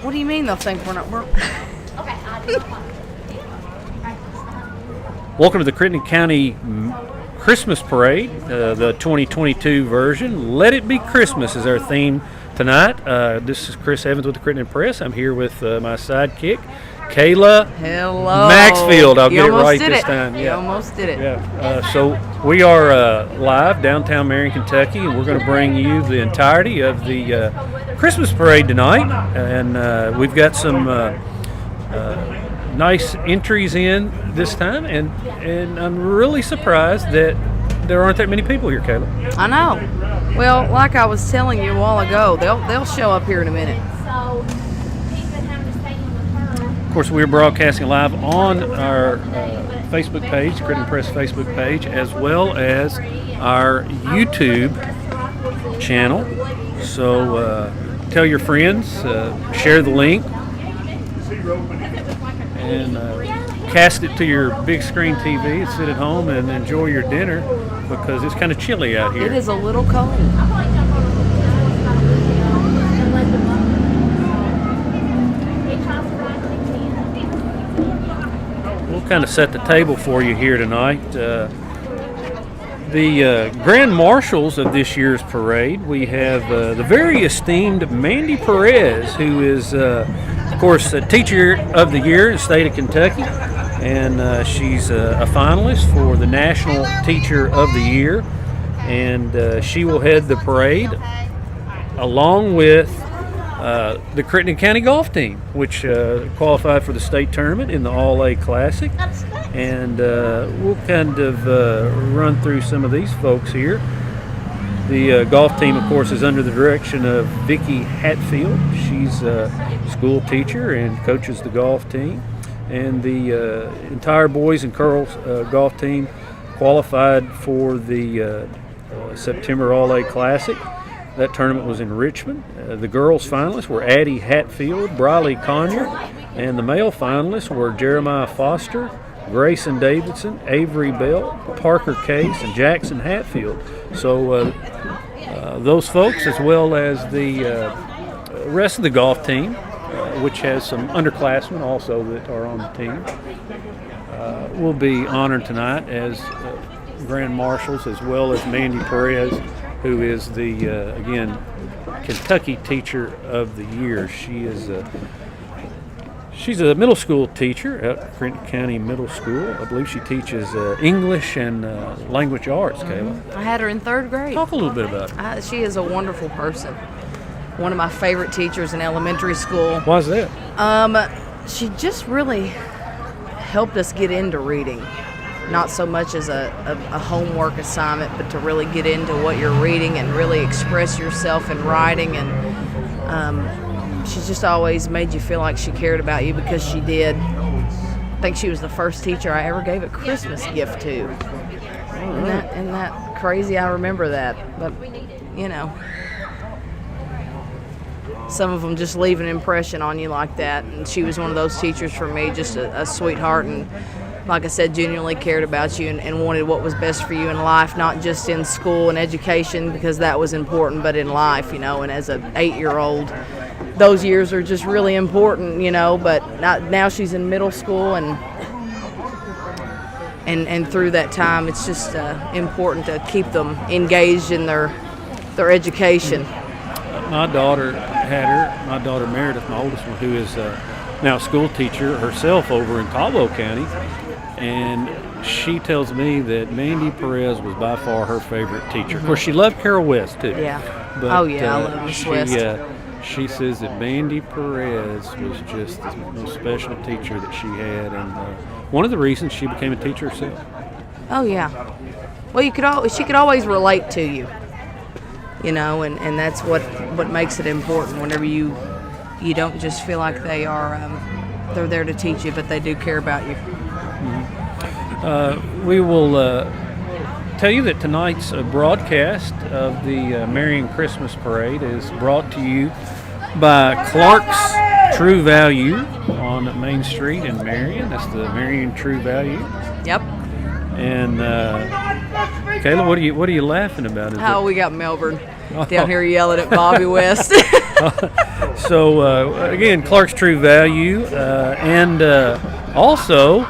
What do you mean they'll think we're not? Welcome to the Crittenden County Christmas Parade, the 2022 version. Let It Be Christmas is our theme tonight. This is Chris Evans with the Crittenden Press. I'm here with my sidekick, Kayla Hello. Maxfield. I'll You get it almost right did this it. time. You almost did it. Yeah. So we are live downtown Marion, Kentucky, and we're going to bring you the entirety of the Christmas parade tonight. And we've got some nice entries in this time, and I'm really surprised that there aren't that many people here, Kayla. I know. Well, like I was telling you a while ago, they'll show up here in a minute. Of course, we're broadcasting live on our Facebook page, Crittenden Press Facebook page, as well as our YouTube channel. So tell your friends, share the link, and cast it to your big screen TV and sit at home and enjoy your dinner, because it's kind of chilly out here. It is a little cold. We'll kind of set the table for you here tonight. The grand marshals of this year's parade, we have the very esteemed Mandy Perez, who is, of course, a Teacher of the Year in the state of Kentucky, and she's a finalist for the National Teacher of the Year, and she will head the parade along with the Crittenden County golf team, which qualified for the state tournament in the All-A Classic. And we'll kind of run through some of these folks here. The golf team, of course, is under the direction of Vicki Hatfield. She's a school teacher and coaches the golf team. And the entire boys and girls golf team qualified for the September All-A Classic. That tournament was in Richmond. The girls finalists were Addie Hatfield, Briley Conyer, and the male finalists were Jeremiah Foster, Grayson Davidson, Avery Bell, Parker Case, and Jackson Hatfield. So those folks, as well as the rest of the golf team, which has some underclassmen also that are on the team, will be honored tonight as grand marshals, as well as Mandy Perez, who is the, again, Kentucky Teacher of the Year. She's a middle school teacher at Crittenden County Middle School. I believe she teaches English and language arts, Kayla. I had her in 3rd grade. Talk a little bit about her. She is a wonderful person. One of my favorite teachers in elementary school. Why is that? She just really helped us get into reading. Not so much as a homework assignment, but to really get into what you're reading and really express yourself in writing. And she just always made you feel like she cared about you, because she did. I think she was the first teacher I ever gave a Christmas gift to. Isn't that crazy? I remember that. But, you know, some of them just leave an impression on you like that. And she was one of those teachers for me, just a sweetheart, and like I said, genuinely cared about you and wanted what was best for you in life, not just in school and education, because that was important, but in life, you know. And as an 8-year-old, those years are just really important, you know. But now she's in middle school, and through that time, it's just important to keep them engaged in their education. My daughter Meredith, my oldest one, who is now a school teacher herself over in Caldwell County, and she tells me that Mandy Perez was by far her favorite teacher. Of course, she loved Carol West too. Yeah. But, I love Miss West. She says that Mandy Perez was just the most special teacher that she had, and one of the reasons she became a teacher herself. Oh yeah. Well, she could always relate to you, you know, and that's what makes it important. Whenever you don't just feel like they're there to teach you, but they do care about you. We will tell you that tonight's broadcast of the Marion Christmas Parade is brought to you by Clark's True Value on Main Street in Marion. That's the Marion True Value. Yep. And Kayla, what are you laughing about? Oh, we got Melbourne down here yelling at Bobby West. So again, Clark's True Value, and also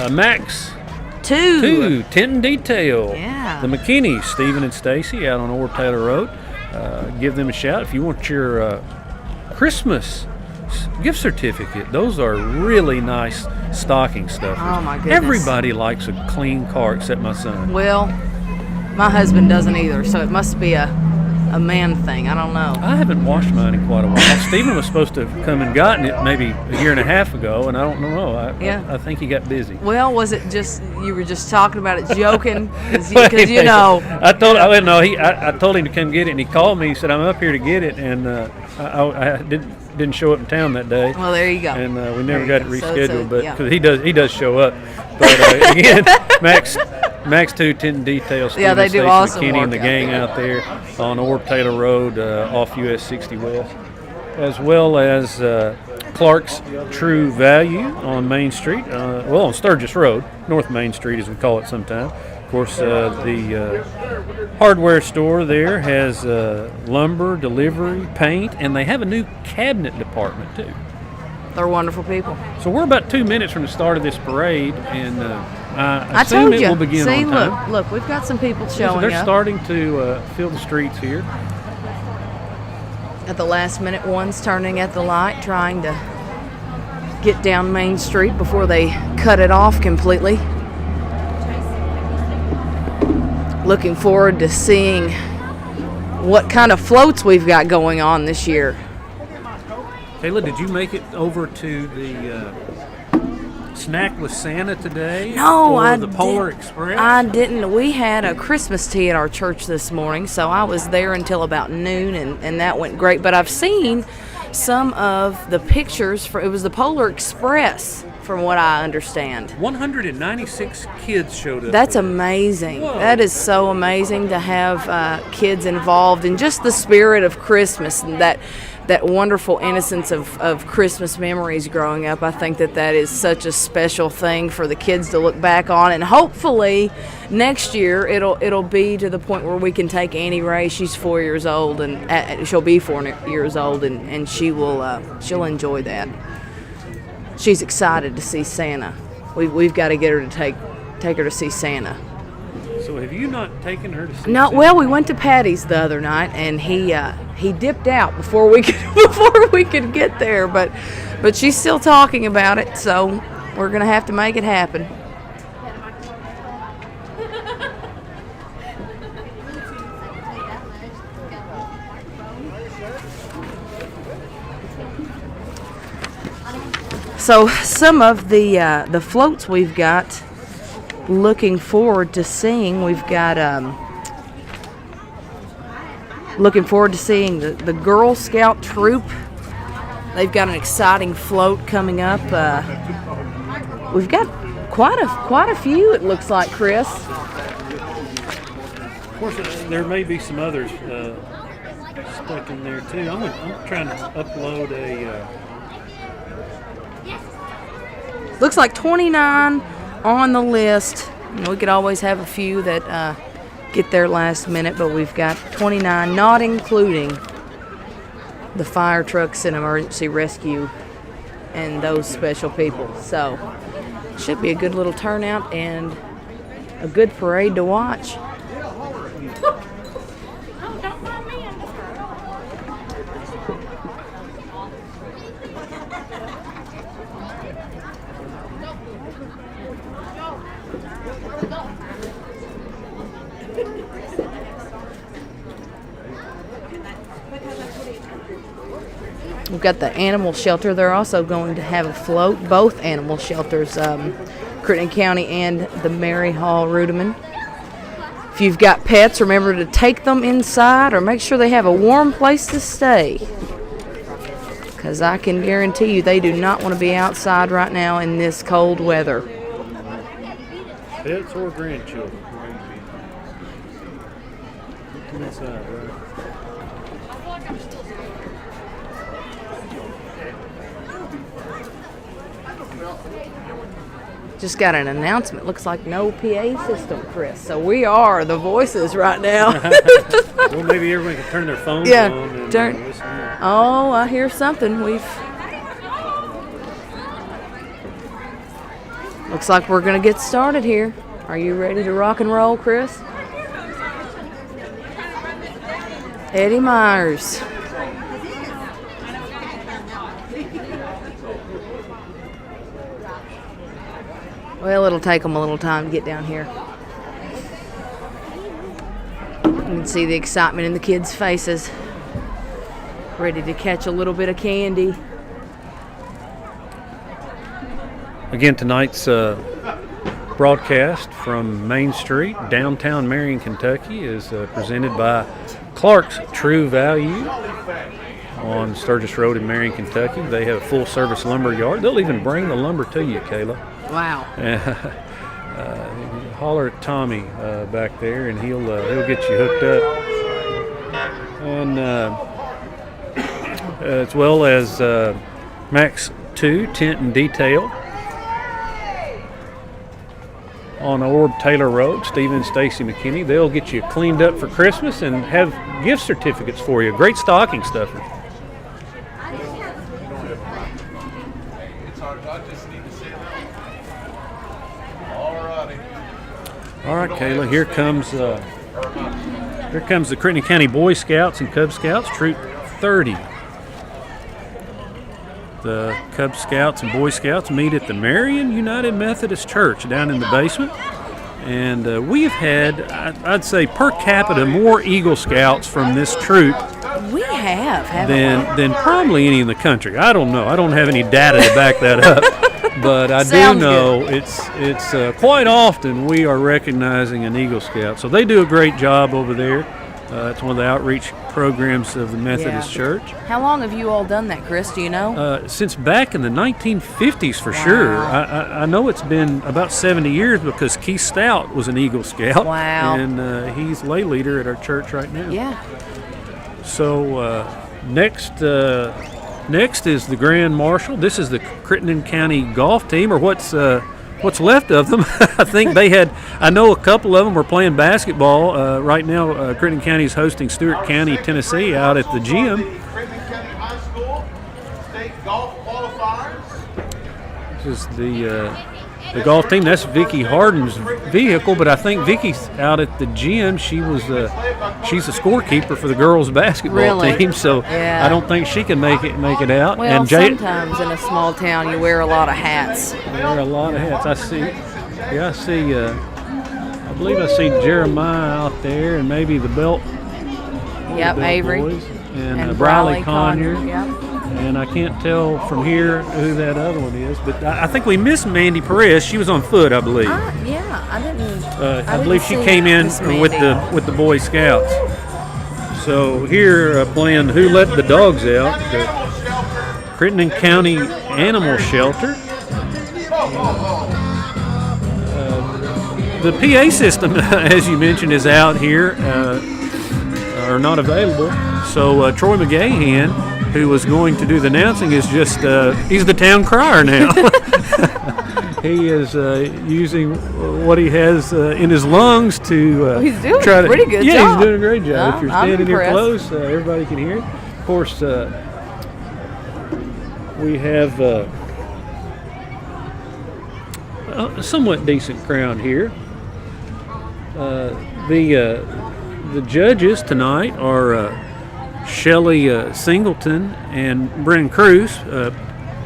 Max Two. Tint and Detail. Yeah. The McKinneys, Stephen and Stacy, out on Ord Taylor Road. Give them a shout if you want your Christmas gift certificate. Those are really nice stocking stuffers. Oh my goodness. Everybody likes a clean car except my son. Well, my husband doesn't either, so it must be a man thing. I don't know. I haven't washed mine in quite a while. Stephen was supposed to have come and gotten it maybe a year and a half ago, and I don't know. I think he got busy. Well, was it just you were just talking about it, joking? Because Anyway, I told him to come get it, and he called me. He said, "I'm up here to get it," and I didn't show up in town that day. Well, there you go. And we never got it rescheduled, but yeah. because he does show up. But again, Max 2 Tint and Detail. Yeah, they do awesome McKinney work and the out gang there. out there on Ord Taylor Road off US 60 West, as well as Clark's True Value on Main Street. On Sturgis Road, North Main Street as we call it sometimes. Of course, the hardware store there has lumber, delivery, paint, and they have a new cabinet department too. They're wonderful people. So we're about 2 minutes from the start of this parade, and I I assume told it you. will begin See, on time. look, we've got some people So showing they're up. starting to fill the streets here. At the last minute, one's turning at the light, trying to get down Main Street before they cut it off completely. Looking forward to seeing what kind of floats we've got going on this year. Kayla, did you make it over to the Snack with Santa today? No, or I the Polar didn't. Express? I didn't. We had a Christmas tea at our church this morning, so I was there until about noon, and that went great. But I've seen some of the pictures it was the Polar Express, from what I understand. 196 kids showed up. That's amazing. Whoa. That is so amazing to have kids involved in just the spirit of Christmas and that wonderful innocence of Christmas memories growing up. I think that is such a special thing for the kids to look back on, and hopefully next year it'll be to the point where we can take Annie Ray. She's 4 years old, and she'll be 4 years old, and she'll enjoy that. She's excited to see Santa. We've got to get her to take her to see Santa. So have you not taken her to see No, Santa? well, we went to Patty's the other night, and he dipped out before we could get there. But she's still talking about it, so we're gonna have to make it happen. So some of the floats we've got. Looking forward to seeing. We've got looking forward to seeing the Girl Scout troop. They've got an exciting float coming up. We've got quite a few. It looks like, Chris. Of course, there may be some others stuck in there too. I'm trying to upload a. Looks like 29 on the list. We could always have a few that get there last minute, but we've got 29, not including the fire trucks and emergency rescue and those special people. So should be a good little turnout and a good parade to watch. We've got the animal shelter. They're also going to have a float. Both animal shelters, Crittenden County and the Mary Hall Rudeman. If you've got pets, remember to take them inside or make sure they have a warm place to stay. Because I can guarantee you they do not want to be outside right now in this cold weather. Pets or grandchildren. Inside, right? Just got an announcement. Looks like no PA system, Chris. So we are the voices right now. Well, maybe everyone can turn their phones Yeah, on. And, turn. listen in. Oh, I hear something. Looks like we're going to get started here. Are you ready to rock and roll, Chris? Eddie Myers. Well, it'll take them a little time to get down here. You can see the excitement in the kids' faces. Ready to catch a little bit of candy. Again, tonight's broadcast from Main Street, downtown Marion, Kentucky, is presented by Clark's True Value on Sturgis Road in Marion, Kentucky. They have a full-service lumber yard. They'll even bring the lumber to you, Kayla. Wow. Holler at Tommy back there, and he'll get you hooked up. And as well as Max 2 Tent and Detail on Orb Taylor Road, Stephen and Stacy McKinney. They'll get you cleaned up for Christmas and have gift certificates for you. Great stocking stuffer. All right, Kayla, here comes the Crittenden County Boy Scouts and Cub Scouts, Troop 30. The Cub Scouts and Boy Scouts meet at the Marion United Methodist Church down in the basement. And we've had, I'd say, per capita, more Eagle Scouts from this troop We have, haven't than probably any in the country. I don't know. I don't have any data to back that up. But I do Sounds know good. it's quite often we are recognizing an Eagle Scout. So they do a great job over there. It's one of the outreach programs of the Methodist Church. How long have you all done that, Chris? Do you know? Since back in the 1950s, for sure. I know it's been about 70 years because Keith Stout was an Eagle Scout. Wow. And he's lay leader at our church right now. Yeah. So next is the Grand Marshal. This is the Crittenden County golf team, or what's left of them. I think I know a couple of them were playing basketball. Right now, Crittenden County is hosting Stewart County, Tennessee, out at the gym. Crittenden County High School state golf qualifiers. This is the golf team. That's Vicky Harden's vehicle, but I think Vicky's out at the gym. She's a scorekeeper for the girls' basketball team, so Yeah. I don't think she can make it out. Well, And sometimes in a small town you wear a lot of hats. there are a lot of hats. I believe I see Jeremiah out there, and maybe the Belt. Yep, Belt Avery. boys, and Briley Briley Conyer. Yep. And I can't tell from here who that other one is, but I think we missed Mandy Perez. She was on foot, I believe. I didn't. I believe she see came in Miss with Mandy. the Boy Scouts. So here playing Who Let the Dogs Out, the Crittenden County Animal Shelter. The PA system, as you mentioned, is out here, or not available. So Troy McGahan, who was going to do the announcing, is just he's the town crier now. He is using what he has in his lungs to He's doing try a pretty good yeah, job. he's doing a great job. If you're I'm standing here impressed. close, everybody can hear it. Of course, we have a somewhat decent crowd here. The judges tonight are Shelley Singleton and Brennan Cruz,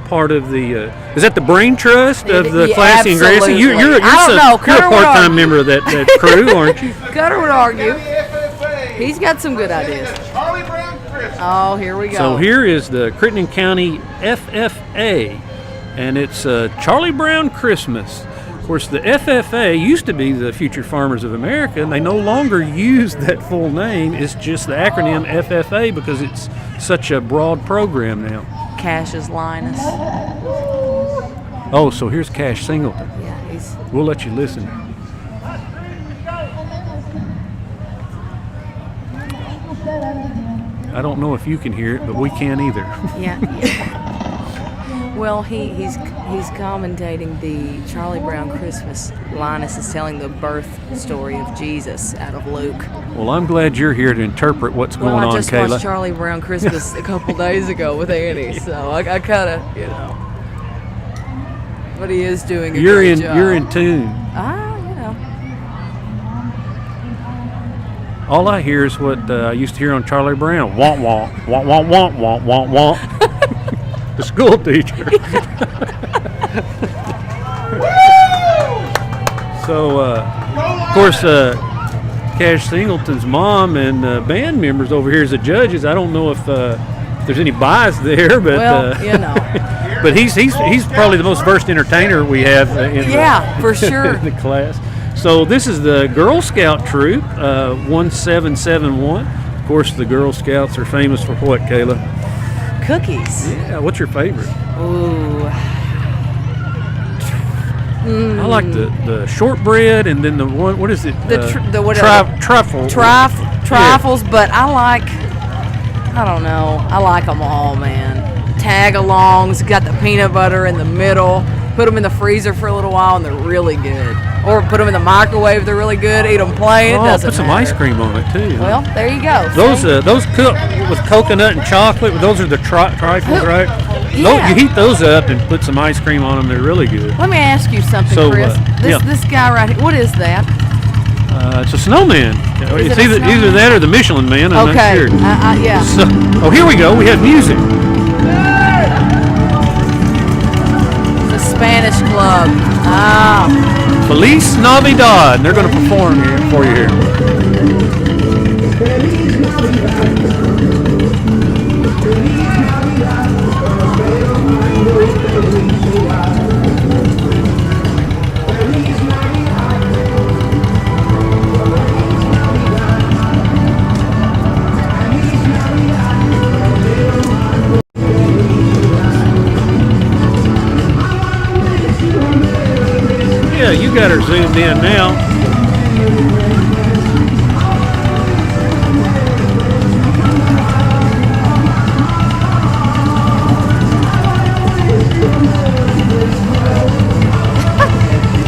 part of the is that the brain trust of the Yeah, Classy and Grassy? absolutely. You're I don't know. you're a Cutter would part-time argue. member of that crew, aren't you? Cutter would argue. FFA. He's got some good ideas. Charlie Brown Christmas. Oh, here we go. So here is the Crittenden County FFA, and it's Charlie Brown Christmas. Of course, the FFA used to be the Future Farmers of America, and they no longer use that full name. It's just the acronym FFA because it's such a broad program now. Cassius Linus. Oh, so here's Cash Singleton. Yeah, he's. We'll let you listen. I don't know if you can hear it, but we can't either. Yeah. Well, he's commentating the Charlie Brown Christmas. Linus is telling the birth story of Jesus out of Luke. Well, I'm glad you're here to interpret what's going on, Kayla. I just watched Charlie Brown Christmas a couple days ago with Annie, so I kind of, but he is doing a great job. You're in tune. All I hear is what I used to hear on Charlie Brown. Womp, womp, womp, womp, womp, womp, womp, womp. The school teacher. So, of course, Cash Singleton's mom and band members over here as the judges. I don't know if there's any bias there, but but he's probably the most versed entertainer we have for sure in the class. So this is the Girl Scout troop, 1771. Of course, the Girl Scouts are famous for what, Kayla? Cookies. Yeah. What's your favorite? Ooh. I like the shortbread, and then the one. What is it? Truffle. Trifles, but I don't know. I like them all, man. Tag-alongs, got the peanut butter in the middle. Put them in the freezer for a little while, and they're really good. Or put them in the microwave, they're really good. Eat them plain, it doesn't put some matter. ice cream on it, too. Well, there you go. Those cook with coconut and chocolate, those are the trifles, right? Yeah. You heat those up and put some ice cream on them, they're really good. Let me ask you something, Chris. This guy right here, what is that? It's a snowman. It's either that or the Michelin Man, I'm not sure. Yeah. So, here we go, we have music. Spanish club. Feliz Navidad. And they're going to perform here for you here. Yeah, you got her zoomed in now.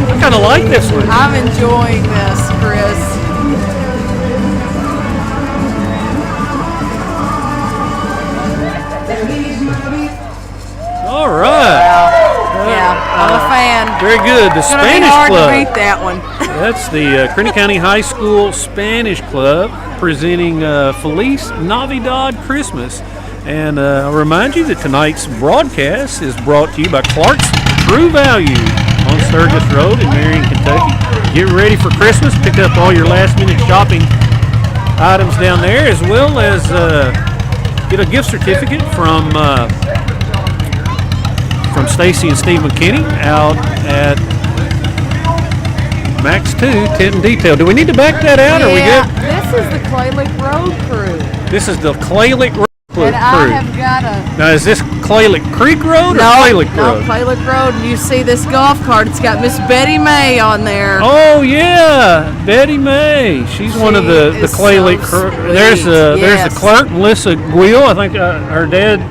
I kind of like this one. I'm enjoying this, Chris. All right. I'm a fan. Very good. The Spanish hard Club. to beat that one. That's the Kearney County High School Spanish Club presenting Feliz Navidad Christmas. And I'll remind you that tonight's broadcast is brought to you by Clark's True Value on Sturgis Road in Marion, Kentucky. Get ready for Christmas. Pick up all your last-minute shopping items down there, as well as get a gift certificate from Stacy and Steve McKinney out at Max 2 Tent and Detail. Do we need to back that out? Or are we good? This is the Clay Lick Road crew. This is the Clay Lick Road crew. And I have got a... Now, is this Clay Lick Creek Road or Clay Lick Road? No, Clay Lick Road. And you see this golf cart. It's got Miss Betty May on there. Oh, yeah. Betty May. She's one of the Clay Lick crew. There's the clerk, Melissa Guil. I think her dad,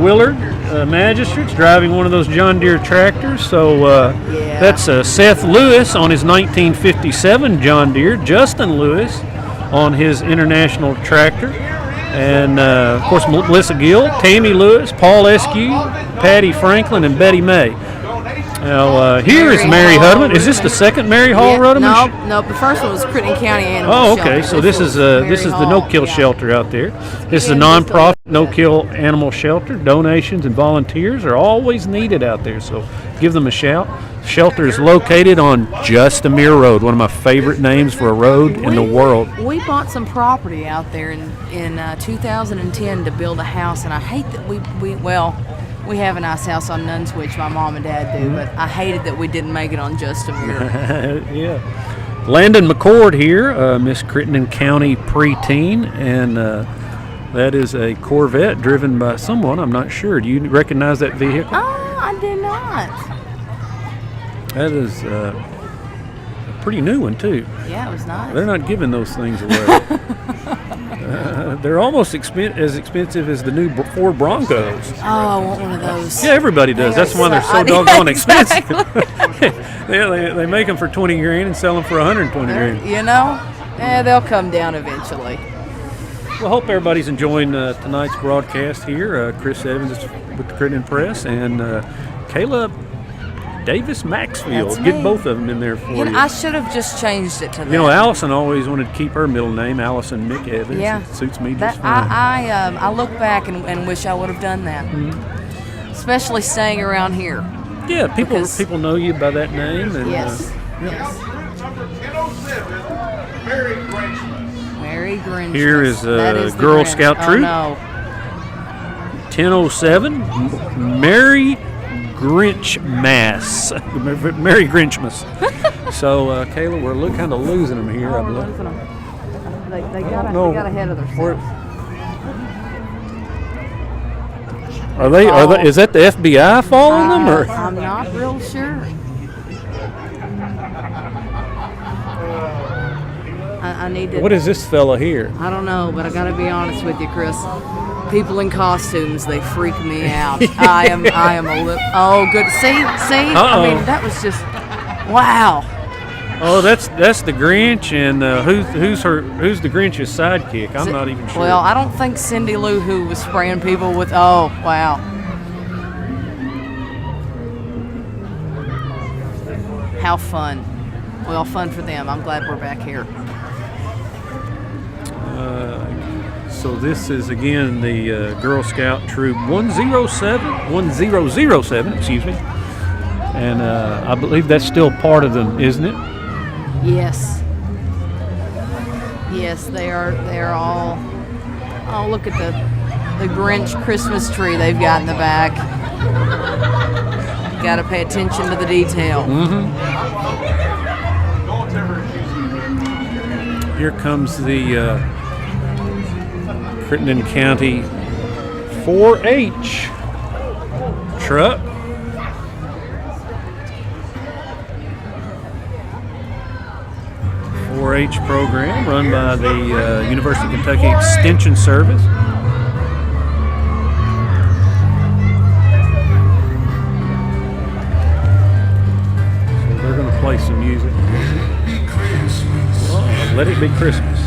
Willard. Magistrates driving one of those John Deere tractors. So that's Seth Lewis on his 1957 John Deere, Justin Lewis on his International tractor, and of course Melissa Gill, Tammy Lewis, Paul Eskew, Patty Franklin, and Betty May. Now here is Mary Hudman. Is this the second Mary Hall Rudman? No, the first one was Crittenden County Animal Shelter. Okay, so this is the no-kill shelter out there. This is a non-profit no-kill animal shelter. Donations and volunteers are always needed out there, so give them a shout. The shelter is located on Justamere Road, one of my favorite names for a road in the world. We bought some property out there in 2010 to build a house, and I hate that we have a nice house on Nunswich, my mom and dad do, but I hated that we didn't make it on Justamere. Yeah. Landon McCord here, Miss Crittenden County preteen, and that is a Corvette driven by someone, I'm not sure. Do you recognize that vehicle? Oh, I do not. That is a pretty new one, too. Yeah, it was nice. They're not giving those things away. they're almost as expensive as the new Ford Broncos. Oh, I want one of those. Yeah, everybody does. That's why they're so doggone expensive. they make them for $20,000 and sell them for $120,000. You know, they'll come down eventually. Well, hope everybody's enjoying tonight's broadcast here. Chris Evans with the Crittenden Press and Kayla Davis Maxfield. That's Get me. both of them in there for you. I should have just changed it to that. You know, Allison always wanted to keep her middle name, Allison Mick Evans. Yeah. It suits me That, just fine. I look back and wish I would have done that. Mm-hmm. Especially staying around here. Yeah, because- people know you by that name. And, Yes. Yes. Number 1007, Mary Grinchmas. Mary Grinch. Here is That is the Girl Grinch. Scout Oh, troop. no. 1007, Mary Grinch Mass. Mary Grinchmas. So, Kayla, we're kind of losing them here, I believe. They No. got ahead of themselves. Are they? Is that the FBI following them, or? I'm not real sure. I need to. What is this fella here? I don't know, but I gotta be honest with you, Chris. People in costumes, they freak me out. I am a little. Oh, good. See. I mean, that was just. Wow. Oh, that's the Grinch, and who's the Grinch's sidekick? I'm not even sure. Well, I don't think Cindy Lou Who was spraying people with. Oh, wow. How fun. Well, fun for them. I'm glad we're back here. So this is again the Girl Scout Troop 1007, excuse me, and I believe that's still part of them, isn't it? Yes. Yes, they are. They're all. Oh, look at the Grinch Christmas tree they've got in the back. Got to pay attention to the detail. Here comes the Crittenden County 4-H truck. .4-H program run by the University of Kentucky Extension Service. So they're going to play some music. Oh, let it be Christmas.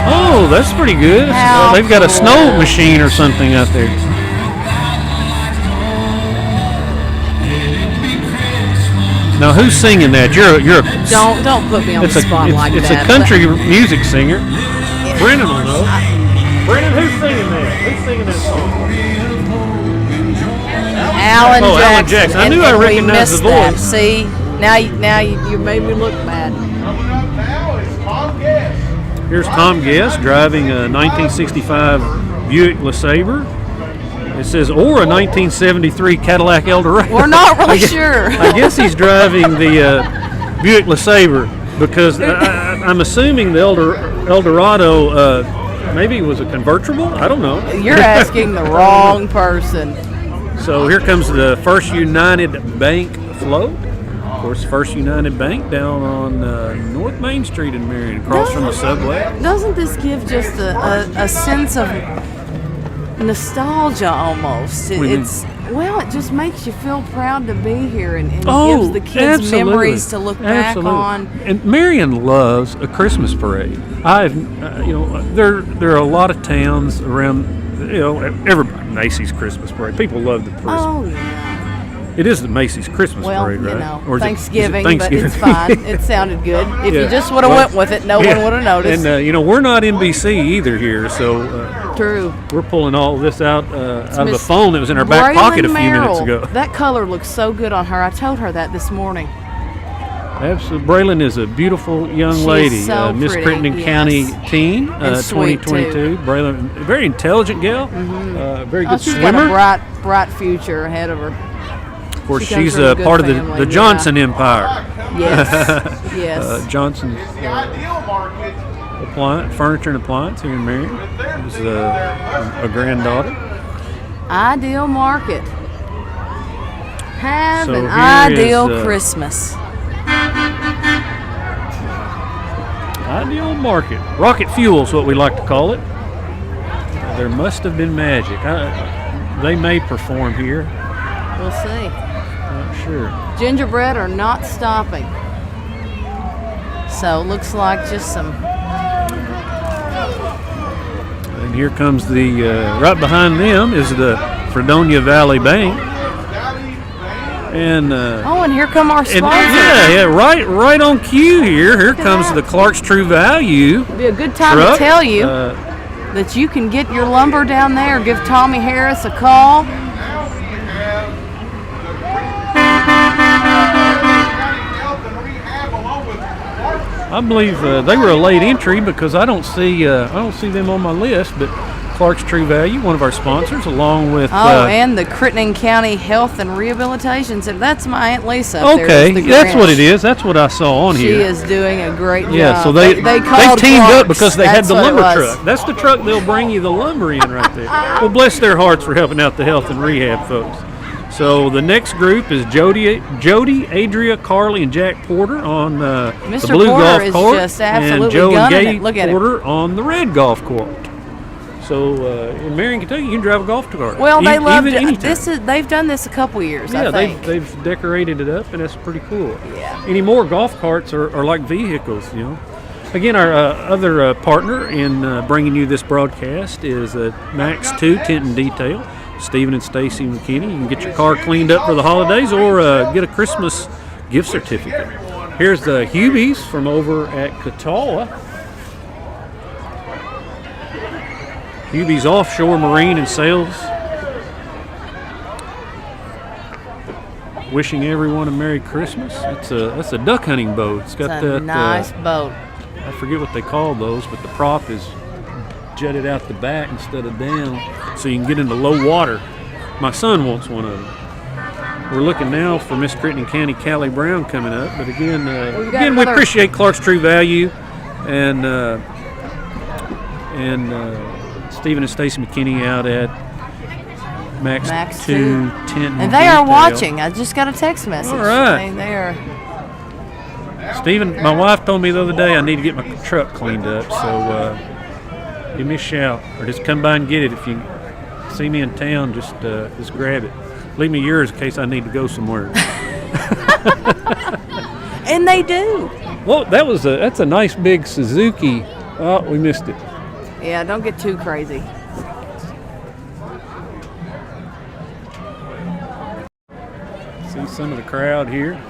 Oh, that's pretty good. They've got a snow machine or something out there. Now, who's singing that? You're a Don't put me on the spot like it's that. a country music singer. Brennan will know. Brennan, who's singing that? Who's singing that song? Alan Jackson. Alan Jackson. I knew I recognized the voice. See, now you made me look bad. Coming up now is Tom Guest. Here's Tom Guest driving a 1965 Buick LeSabre. It says, or a 1973 Cadillac Eldorado. We're not really sure. I guess he's driving the Buick LeSabre because I'm assuming the Eldorado maybe was a convertible. I don't know. You're asking the wrong person. So here comes the First United Bank float. Of course, First United Bank down on North Main Street in Marion, across from the subway. Doesn't this give just a sense of nostalgia almost? It just makes you feel proud to be here and gives the kids absolutely. memories to look back on. And Marion loves a Christmas parade. There are a lot of towns around, everybody Macy's Christmas parade. People love the Christmas. Oh yeah. It is the Macy's Christmas Well, parade, right? Or is Thanksgiving, it but it's fine. It sounded good. If you just would have went with it, no one would have noticed. And we're not NBC either here, so True. we're pulling all this out of the phone that was in our back pocket a few minutes ago. That color looks so good on her. I told her that this morning. Absolutely. Braylon is a beautiful young She is lady, so Miss pretty, Crittenden yes. County teen, And sweet, 2022. Braylon, a very intelligent gal, very good She's swimmer. got a bright future ahead of her. Of course, She comes she's from a good part of family, the Johnson Empire. Yes. Yes. Johnson's The ideal market. furniture and appliance here in Marion. Is a granddaughter. Ideal Market. Have So an here ideal is, Christmas. Ideal Market. Rocket Fuel is what we like to call it. There must have been magic. They may perform here. We'll see. Not sure. Gingerbread are not stopping. So looks like just some. And here comes the, right behind them is the Fredonia Valley Bank. And Oh, and here come our and sponsors. right on cue here. Here comes the Clark's True Value It'd be a good time truck. to tell you that you can get your lumber down there. Give Tommy Harris a call. I believe they were a late entry because I don't see them on my list. But Clark's True Value, one of our sponsors, along with And the Crittenden County Health and Rehabilitation Center. That's my Aunt Lisa. Up there okay, is the that's what Grinch. it is. That's what I saw on She here. is doing a great job. Yeah, so they called teamed up Clark's. because they had That's the what it lumber was. truck. That's the truck they'll bring you the lumber in right there. Well, bless their hearts for helping out the health and rehab folks. So the next group is Jody, Adria, Carly, and Jack Porter on the Mr. blue Porter golf is court, just and absolutely Joe and gunning Gay it. Look at him. Porter on the red golf court. So in Marion, Kentucky, you can drive a golf cart. Well, they love even it. anytime. They've done this a couple years, Yeah, I think. they've decorated it up, and that's pretty cool. Yeah. Anymore, golf carts are like vehicles, you know. Again, our other partner in bringing you this broadcast is Max 2 Tint and Detail. Stephen and Stacy McKinney. You can get your car cleaned up for the holidays or get a Christmas gift certificate. Here's the Hubies from over at Catawba. Hubies Offshore Marine and Sales. Wishing everyone a Merry Christmas. That's a duck hunting boat. It's got It's a that nice boat. I forget what they call those, but the prop is jutted out the back instead of down, so you can get into low water. My son wants one of them. We're looking now for Miss Crittenden County Callie Brown coming up, but again, we appreciate Clark's True Value and Stephen and Stacy McKinney out at Max 2 Tent And they are watching. I just got a text message. All right. They are. Stephen, my wife told me the other day I need to get my truck cleaned up, so give me a shout, or just come by and get it. If you see me in town, just grab it. Leave me yours in case I need to go somewhere. And they do. Well, that's a nice big Suzuki. Oh, we missed it. Yeah, don't get too crazy. See some of the crowd here.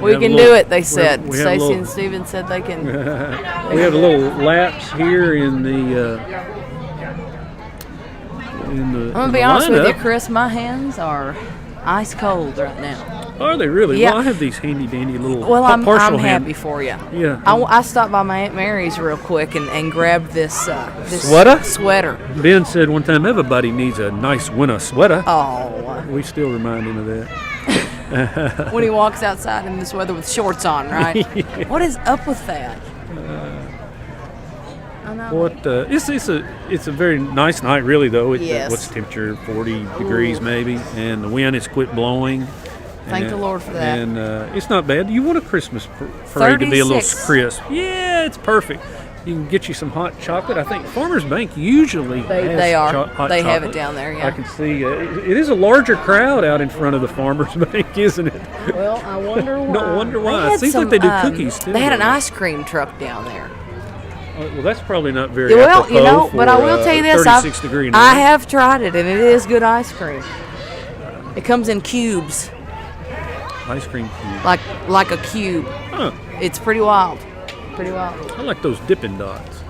We can do it, they said. we have a Stacy little- and Steven said they can. We have a little lapse here in the I'm going to be honest with you, Chris. My hands are ice cold right now. Are they really? Yeah. Well, I have these handy dandy little Well, I'm partial happy hand. for you. Yeah. I stopped by my Aunt Mary's real quick and grabbed this Sweater? Sweater. Ben said one time everybody needs a nice winter sweater. Oh. We still remind him of that. When he walks outside in this weather with shorts on, right? Yeah. What is up with that? I know. What? It's a very nice night, really. Though. Yes. What's the temperature? 40 degrees maybe, and the wind has quit blowing. Thank the Lord for that. And it's not bad. You want a Christmas parade to be a little 36. crisp? Yeah, it's perfect. You can get you some hot chocolate. I think Farmers Bank usually They has are. hot They have chocolate. it down there, yeah. I can see it is a larger crowd out in front of the Farmers Bank, isn't it? Well, I wonder why. No wonder why. They It had seems like they do cookies, too, They had an don't they? ice cream truck down there. Well, that's probably not very Well, apropos you know, for, but I will tell you this: 36 degree I night. have tried it, and it is good ice cream. It comes in cubes, Ice cream cube. like a cube. Huh. It's pretty wild. Pretty wild. I like those Dippin' Dots.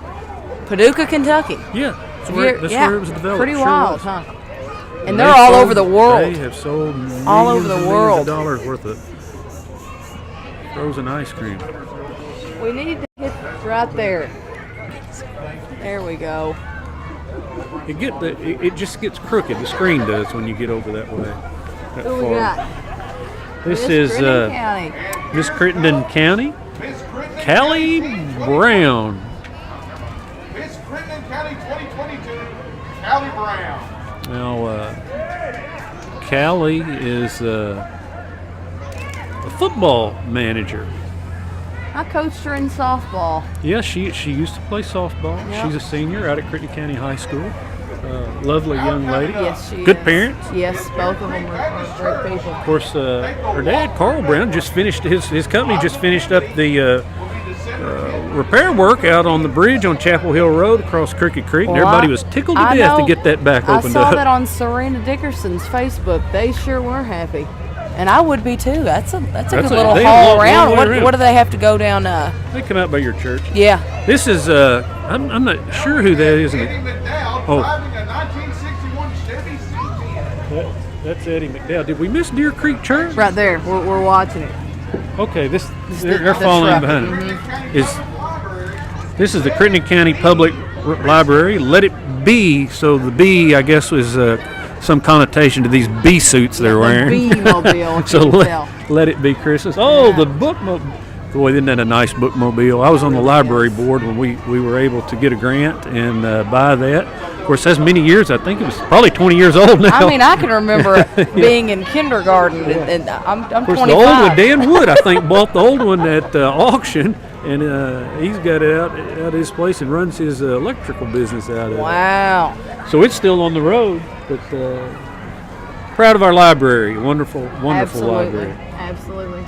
Paducah, Kentucky. Yeah, that's Have where, you- that's yeah, where it was developed. pretty Sure wild, was. huh? And And they're they've all sold- over the world. They have sold millions All over the and millions world. of dollars worth of frozen ice cream. We need to hit right there. There we go. It just gets crooked. The screen does when you get over that way. That Who we far. got? This Miss is Crittenden County. Miss Crittenden County, Callie Brown. Crittenden County 2022, Callie Brown. Now, Callie is a football manager. I coached her in softball. Yeah, she used to play softball. Yep. She's a senior out at Crittenden County High School. Lovely young lady. Yes, she Good is. parents. Yes, both of them are great people. Of course, her dad, Carl Brown, just finished his company just finished up the repair work out on the bridge on Chapel Hill Road across Crooked Creek, and Well, everybody was tickled to I death to know. get that back I opened saw up. that on Serena Dickerson's Facebook. They sure were happy, and I would be too. That's a good little they haul long around. way What around. what do they have to go down? They come out by your church. Yeah. This is I'm not sure who that is. Eddie McDowell Oh. driving a 1961 Chevy CT. That's Eddie McDowell. Did we miss Deer Creek Church? Right there. We're watching it. Okay, they're the following truck. behind it. This is the Crittenden County Public Library. Let it be. So the B, I guess, was some connotation to these bee suits they're wearing. The B-mobile. So you can tell. let it be Christmas. Oh, Yeah. the bookmobile. Boy, isn't that a nice bookmobile? I was on the library board when we were able to get a grant and buy that. Of course, that's many years. I think it was probably 20 years old now. I mean, I can remember being in kindergarten, and I'm Of course, 25. the old one, Dan Wood, I think, bought the old one at auction, and he's got it out of his place and runs his electrical business out of it. Wow. So it's still on the road, but proud of our library. Wonderful, wonderful Absolutely. library. Absolutely.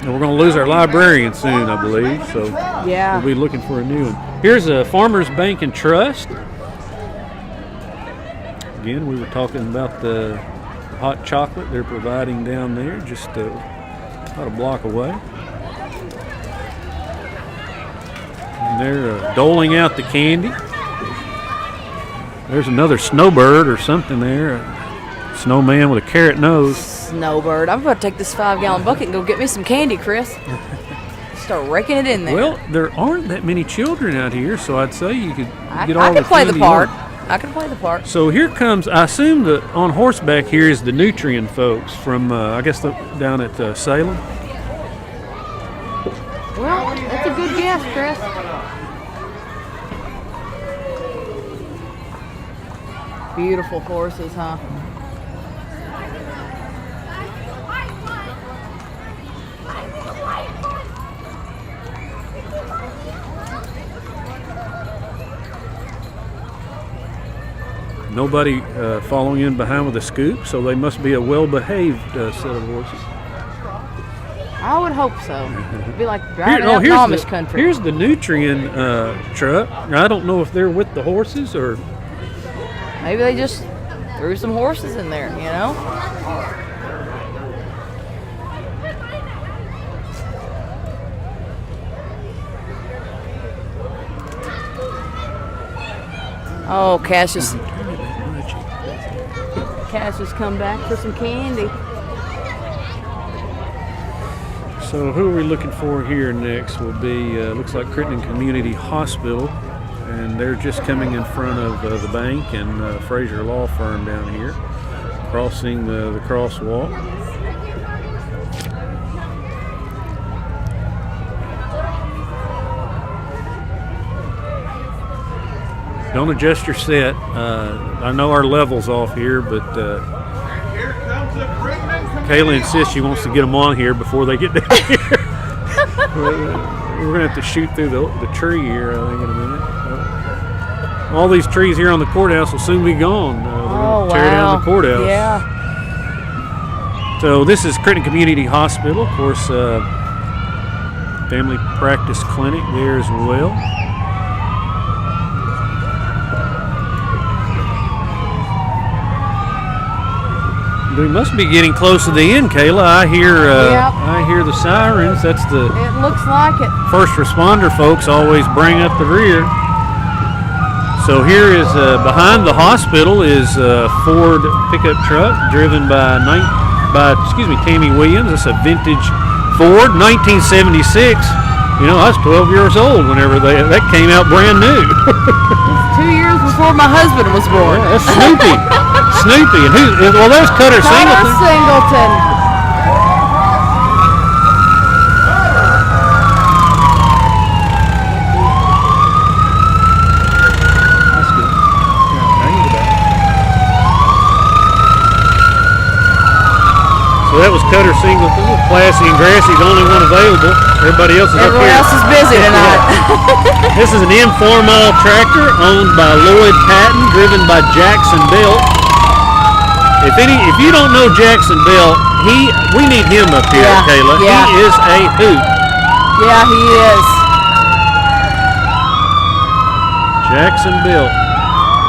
And we're going to lose our librarian soon, I believe, so Yeah. we'll be looking for a new one. Here's a Farmers Bank and Trust. Again, we were talking about the hot chocolate they're providing down there, just about a block away. And they're doling out the candy. There's another snowbird or something there, a snowman with a carrot nose. Snowbird. I'm about to take this 5-gallon bucket and go get me some candy, Chris. Start raking it in there. Well, there aren't that many children out here, so I'd say you could get all I the could play the candy you part. want. I can play the part. So here comes, I assume that on horseback here is the Nutrien folks from, I guess, down at Salem. Well, that's a good guess, Chris. Beautiful horses, huh? Nobody following in behind with a scoop, so they must be a well-behaved set of horses. I would hope so. It'd be like driving out in Amish country. Here's the Nutrien truck. I don't know if they're with the horses or... Maybe they just threw some horses in there, you know? Oh, Cassius come back for some candy. So who are we looking for here next will be, looks like Crittenden Community Hospital, and they're just coming in front of the bank and Fraser Law Firm down here, crossing the crosswalk. Don't adjust your set. I know our level's off here, but Here comes the Crittenden Kayla insists she wants to get them on here before they get down here. We're going to have to shoot through the tree here, I think, in a minute. All these trees here on the courthouse will soon be gone. They're going to tear down the courthouse. Yeah. So this is Crittenden Community Hospital, of course, family practice clinic there as well. We must be getting close to the end, Kayla. I hear the sirens. That's the It looks like it. first responder folks always bring up the rear. So here is behind the hospital is a Ford pickup truck driven by Tammy Williams. It's a vintage Ford, 1976. You know, I was 12 years old whenever that came out brand new. 2 years before my husband was born. Yeah, that's Snoopy. Snoopy. And well, there's Cutter Cutter Singleton. Singleton. that was Cutter Singleton, Classy and Grassy, the only one available. Everybody else is up Everyone here. else is busy tonight. This is an M-Formal tractor owned by Lloyd Patton, driven by Jackson Belt. If you don't know Jackson Belt, we need him up here, Yeah, Kayla. yeah. He is a hoot. Yeah, he is. Jackson Belt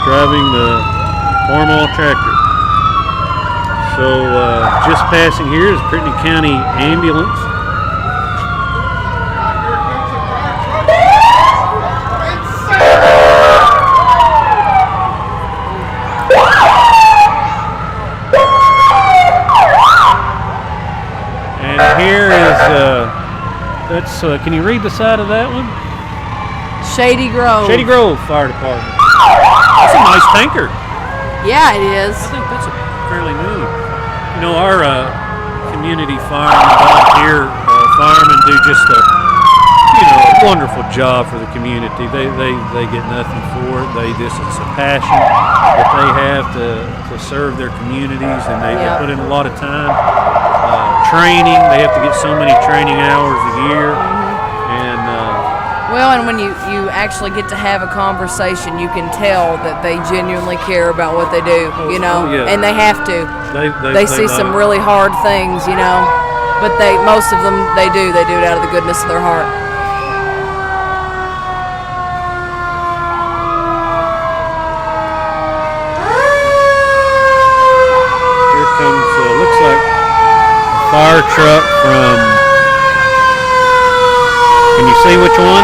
driving the Formal tractor. So just passing here is Brittany County Ambulance. And here is, can you read the side of that one? Shady Grove. Shady Grove Fire Department. That's a nice tanker. Yeah, it is. I think that's fairly new. You know, our community firemen, volunteer firemen do just a wonderful job for the community. They get nothing for it. It's a passion that they have to serve their communities, and they put in a lot of time. Training, they have to get so many training hours a year, and well, and when you actually get to have a conversation, you can tell that they genuinely care about what they do, and they have to. They see some really hard things, but most of them they do it out of the goodness of their heart. Here comes looks like a fire truck from. Can you see which one?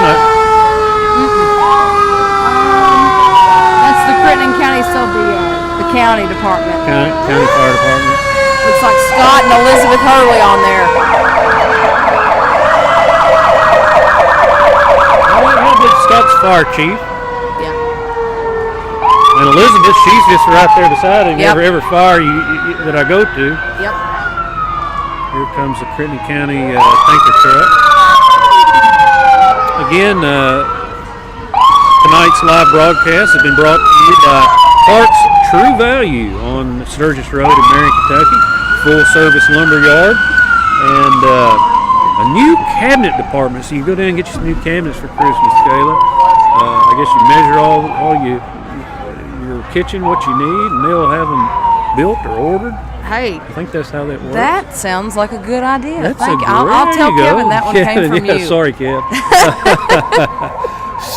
That's the Crittenden County the county department. County Fire Department. Looks like Scott and Elizabeth Hurley on there. Scott's fire chief. Yeah. And Elizabeth, she's just right there beside him. Every fire that I go to. Yep. Here comes the Crittenden County tanker truck. Again, tonight's live broadcast has been brought to you by Clark's True Value on Sturgis Road in Marion, Kentucky. Full service lumber yard. And a new cabinet department. So you go down and get you some new cabinets for Christmas, Kayla. I guess you measure all your kitchen, what you need, and they'll have them built or ordered. Hey, I think that's how that works. that sounds like a good idea. That's Thank a you. I'll tell there you Kevin go. that one came from you. Sorry, Kev.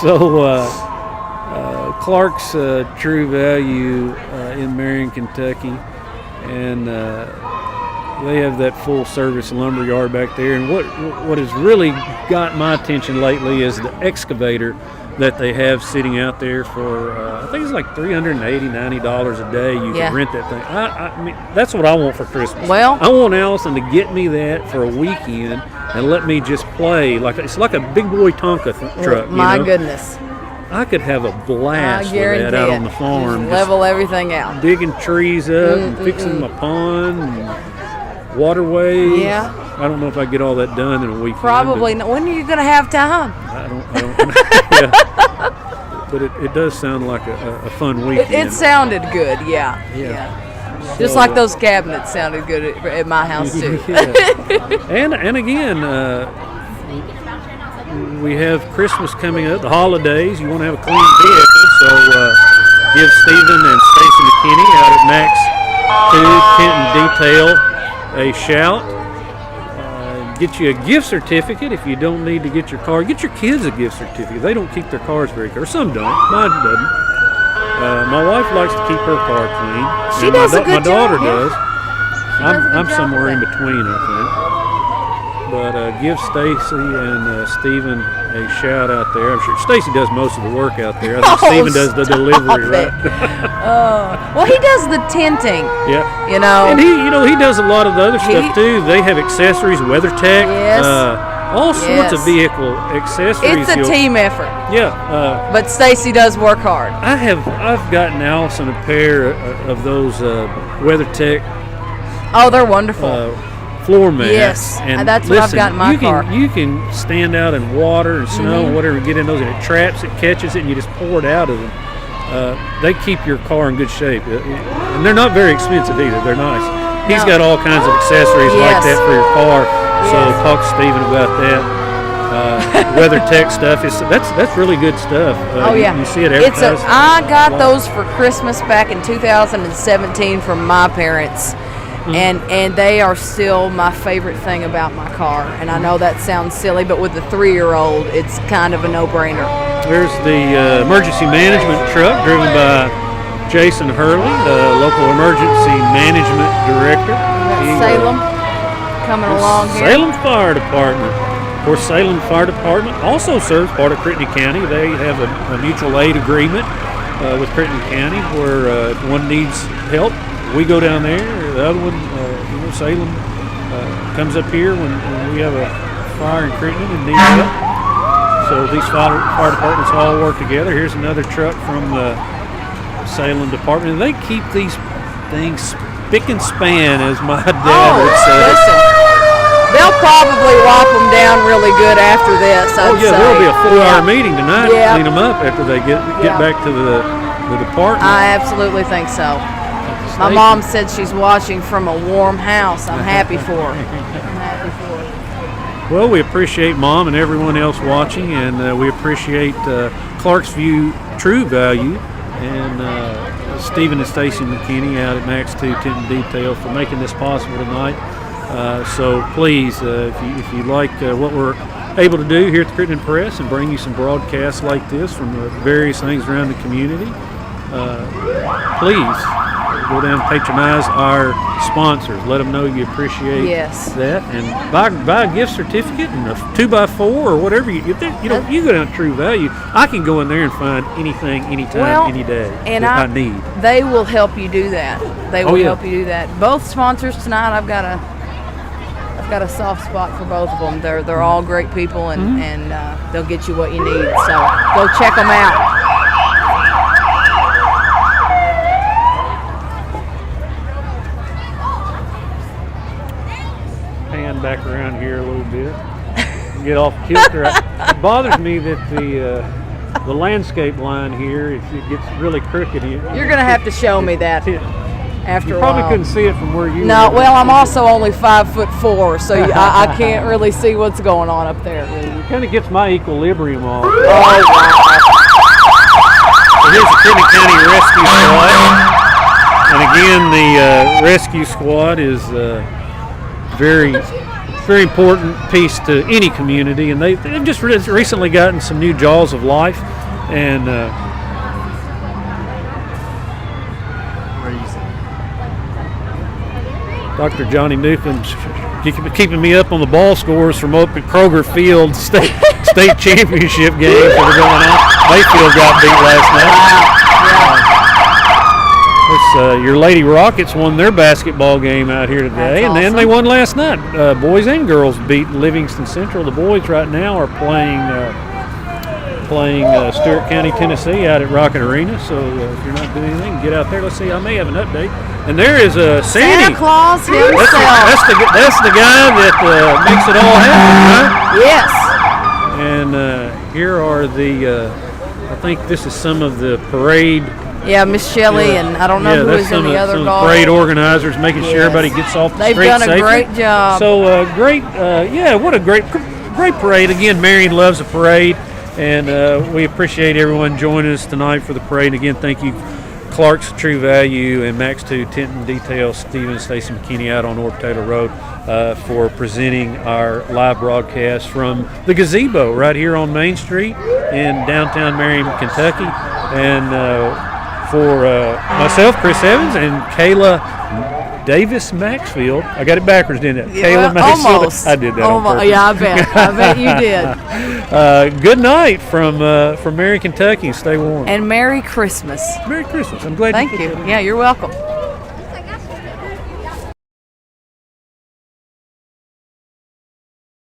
So Clark's True Value in Marion, Kentucky, and they have that full service lumber yard back there. And what has really got my attention lately is the excavator that they have sitting out there for I think it's like $380, $90 a day. You can rent that thing. I mean, that's what I want for Christmas. Well, I want Allison to get me that for a weekend and let me just play it's like a big boy Tonka truck. My goodness. I could have a blast with that out on the farm. Just level everything out. Digging trees up and fixing my pond and waterways. Yeah. I don't know if I get all that done in a weekend. Probably not. When are you going to have time? I don't yeah. But it does sound like a fun weekend. It sounded good, yeah. Just like those cabinets sounded good at my house too. And again, we have Christmas coming up, the holidays. You want to have a clean vehicle, so give Stephen and Stacy McKinney out at Max 2 Kenton Detail a shout. Get you a gift certificate if you don't need to get your car. Get your kids a gift certificate. They don't keep their cars very clean. Some don't. Mine doesn't. My wife likes to keep her car clean. She does a good job. My daughter job, does. I'm somewhere in between, I think. But give Stacy and Stephen a shout out there. I'm sure Stacy does most of the work out there. I think Stephen does the delivery, right? Well, he does the tinting. Yeah. And he does a lot of the other stuff too. They have accessories, WeatherTech, all sorts of vehicle accessories. It's a team effort. Yeah. But Stacy does work hard. I've gotten Allison a pair of those WeatherTech. Oh, they're wonderful. Floor mats. Yes, and that's what I've got in my car. You can stand out in water and snow and whatever, get in those, and it traps it, catches it, and you just pour it out of them. They keep your car in good shape, and they're not very expensive either. They're nice. He's No. got all kinds of accessories like Yes. that for your car. So Yes. talk to Stephen about that. WeatherTech stuff that's really good stuff. Oh yeah, you see it it's advertised. I got those for Christmas back in 2017 from my parents, and they are still my favorite thing about my car. And I know that sounds silly, but with a 3-year-old, it's kind of a no-brainer. There's the emergency management truck driven by Jason Hurley, local emergency management director. He, Salem coming along here. Salem Fire Department. Of course, Salem Fire Department also serves part of Crittenden County. They have a mutual aid agreement with Crittenden County where if one needs help, we go down there. The other one, Salem, comes up here when we have a fire in Crittenden and needs help. So these fire departments all work together. Here's another truck from the Salem Department. And they keep these things spick and span, as my dad would say. Listen, they'll probably wipe them down really good after this. I'd say. There'll be a 4-hour meeting tonight to Yeah. clean them up after they get back to the department. I absolutely think so. My Station. mom said she's watching from a warm house. I'm happy for her. I'm happy for her. Well, we appreciate Mom and everyone else watching, and we appreciate Clarksview True Value and Stephen and Stacy McKinney out at Max 2 Tint and Detail for making this possible tonight. So please, if you like what we're able to do here at the Crittenden Press and bring you some broadcasts like this from various things around the community, please go down and patronize our sponsors. Let them know you appreciate that, and buy a gift certificate and a 2x4 or whatever you go down to True Value. I can go in there and find anything, anytime, any day and that I need. They will help you do that. They will yeah. help you do that. Both sponsors tonight, I've got a soft spot for both of them. They're all great people, and they'll get you what you need. So go check them out. Pan back around here a little bit. Get off kilter. It bothers me that the landscape line here, it gets really crooked. You're gonna have to show me that after You a probably while. couldn't see it from where you No, were. well, I'm also only 5'4", so I can't really see what's going on up there. It kind of gets my equilibrium off. Oh, wow. So here's the Crittenden County Rescue Squad. And again, the rescue squad is very important piece to any community. And they've just recently gotten some new jaws of life. And Dr. Johnny Newcomb's keeping me up on the ball scores from up at Kroger Field state championship games that were going on. Mayfield got beat last night. Your Lady Rockets won their basketball game out here today, That's and then awesome. they won last night. Boys and girls beat Livingston Central. The boys right now are playing Stewart County, Tennessee out at Rocket Arena. So if you're not doing anything, get out there. Let's see, I may have an update. And there is Sandy. Santa Claus himself. That's the guy that makes it all happen, right? Yes. And here are I think this is some of the parade. Yeah, Miss Shelley, and I don't know who is in the other some of the dog. parade organizers making sure Yes. everybody gets off the They've street done a safely. great job. So great, what a great parade. Again, Marion loves a parade, and we appreciate everyone joining us tonight for the parade. Again, thank you, Clark's True Value and Max 2 Tint and Detail, Stephen and Stacy McKinney out on Orb Taylor Road for presenting our live broadcast from the gazebo right here on Main Street in downtown Marion, Kentucky. And for myself, Chris Evans, and Kayla Davis Maxfield. I got it backwards, didn't I? Kayla Maxfield. Almost. I did that on purpose. Yeah, I bet you did. Good night from Marion, Kentucky. Stay warm. And Merry Christmas. Merry Christmas. I'm glad Thank you. you. Yeah, you're welcome.